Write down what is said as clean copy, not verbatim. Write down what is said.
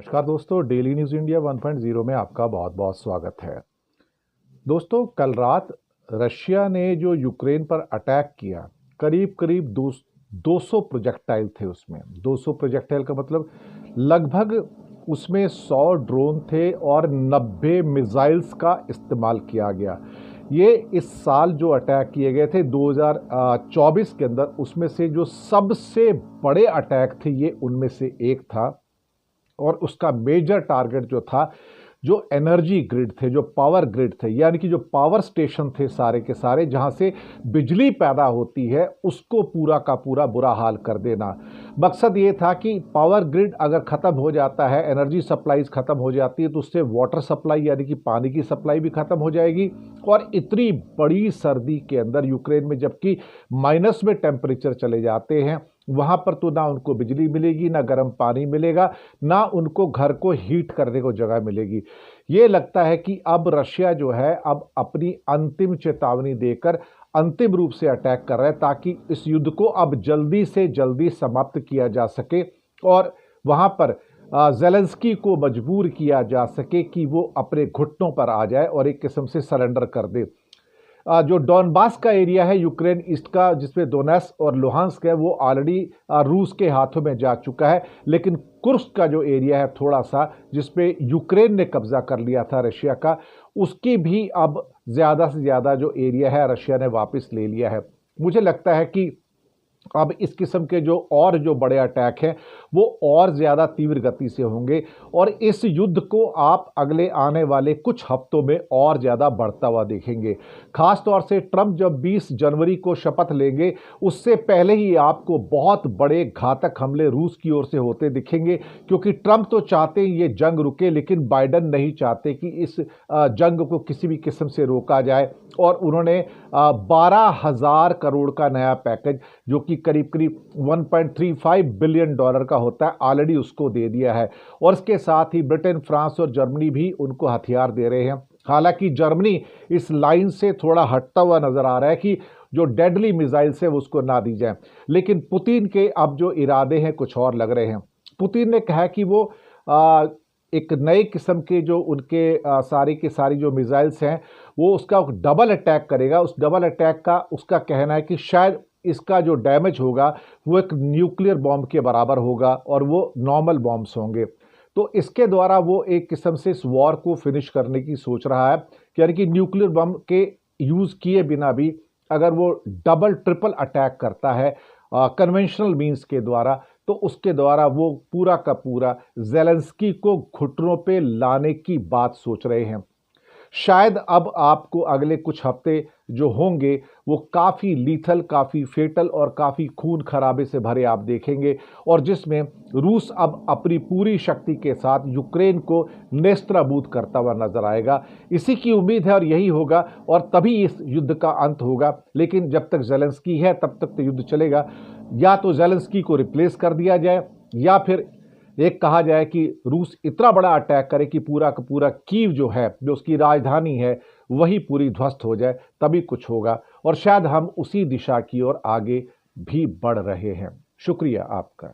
नमस्कार दोस्तों, daily news India 1.0 में आपका बहुत बहुत स्वागत है। दोस्तों, कल रात रशिया ने जो यूक्रेन पर अटैक किया, करीब करीब 200 प्रोजेक्टाइल थे उसमें। 200 प्रोजेक्टाइल का मतलब लगभग उसमें 100 ड्रोन थे और 90 मिसाइल्स का इस्तेमाल किया गया। ये इस साल जो अटैक किए गए थे 2024 के अंदर, उसमें से जो सबसे बड़े अटैक थे ये उनमें से एक था। और उसका मेजर टारगेट जो था, जो एनर्जी ग्रिड थे, जो पावर ग्रिड थे, यानी कि जो पावर स्टेशन थे सारे के सारे, जहां से बिजली पैदा होती है, उसको पूरा का पूरा बुरा हाल कर देना। मकसद ये था कि पावर ग्रिड अगर ख़त्म हो जाता है, एनर्जी सप्लाईज ख़त्म हो जाती है, तो उससे वाटर सप्लाई यानी कि पानी की सप्लाई भी ख़त्म हो जाएगी। और इतनी बड़ी सर्दी के अंदर यूक्रेन में, जबकि माइनस में टेम्परेचर चले जाते हैं, वहाँ पर तो ना उनको बिजली मिलेगी, ना गर्म पानी मिलेगा, ना उनको घर को हीट करने को जगह मिलेगी। ये लगता है कि अब रशिया जो है, अब अपनी अंतिम चेतावनी देकर अंतिम रूप से अटैक कर रहा है, ताकि इस युद्ध को अब जल्दी से जल्दी समाप्त किया जा सके और वहाँ पर ज़ेलेंस्की को मजबूर किया जा सके कि वो अपने घुटनों पर आ जाए और एक किस्म से सरेंडर कर दे। जो डॉनबास का एरिया है यूक्रेन ईस्ट का, जिसमें दोनेत्स्क और लुहांस्क है, वो ऑलरेडी रूस के हाथों में जा चुका है। लेकिन कुर्स्क का जो एरिया है थोड़ा सा, जिसपे यूक्रेन ने कब्जा कर लिया था रशिया का, उसकी भी अब ज़्यादा से ज़्यादा जो एरिया है रशिया ने वापस ले लिया है। मुझे लगता है कि अब इस किस्म के जो बड़े अटैक हैं वो और ज़्यादा तीव्र गति से होंगे और इस युद्ध को आप अगले आने वाले कुछ हफ्तों में और ज़्यादा बढ़ता हुआ देखेंगे। खास तौर से ट्रंप जब 20 जनवरी को शपथ लेंगे, उससे पहले ही आपको बहुत बड़े घातक हमले रूस की ओर से होते दिखेंगे, क्योंकि ट्रंप तो चाहते हैं ये जंग रुके, लेकिन बाइडन नहीं चाहते कि इस जंग को किसी भी किस्म से रोका जाए। और उन्होंने 12,000 करोड़ का नया पैकेज, जो कि करीब करीब $1.35 बिलियन का होता है, ऑलरेडी उसको दे दिया है। और इसके साथ ही ब्रिटेन, फ्रांस और जर्मनी भी उनको हथियार दे रहे हैं। हालांकि जर्मनी इस लाइन से थोड़ा हटता हुआ नजर आ रहा है कि जो डेडली मिसाइल्स है उसको ना दी जाए, लेकिन पुतिन के अब जो इरादे हैं कुछ और लग रहे हैं। पुतिन ने कहा कि वो एक नए किस्म के जो उनके सारी की सारी जो मिसाइल्स हैं, वो उसका डबल अटैक करेगा। उस डबल अटैक का उसका कहना है कि शायद इसका जो डैमेज होगा वो एक न्यूक्लियर बॉम्ब के बराबर होगा और वो नॉर्मल बॉम्ब्स होंगे। तो इसके द्वारा वो एक किस्म से इस वॉर को फिनिश करने की सोच रहा है, यानी कि न्यूक्लियर बम के यूज़ किए बिना भी अगर वो डबल ट्रिपल अटैक करता है कन्वेंशनल मीन्स के द्वारा, तो उसके द्वारा वो पूरा का पूरा ज़ेलेंस्की को घुटनों पे लाने की बात सोच रहे हैं। शायद अब आपको अगले कुछ हफ्ते जो होंगे वो काफ़ी लीथल, काफ़ी फेटल और काफ़ी खून खराबे से भरे आप देखेंगे, और जिसमें रूस अब अपनी पूरी शक्ति के साथ यूक्रेन को नेस्तनाबूद करता हुआ नजर आएगा। इसी की उम्मीद है और यही होगा, और तभी इस युद्ध का अंत होगा। लेकिन जब तक ज़ेलेंस्की है तब तक तो युद्ध चलेगा। या तो ज़ेलेंस्की को रिप्लेस कर दिया जाए, या फिर एक कहा जाए कि रूस इतना बड़ा अटैक करे कि पूरा का पूरा कीव जो है, जो उसकी राजधानी है, वही पूरी ध्वस्त हो जाए, तभी कुछ होगा। और शायद हम उसी दिशा की ओर आगे भी बढ़ रहे हैं। शुक्रिया आपका।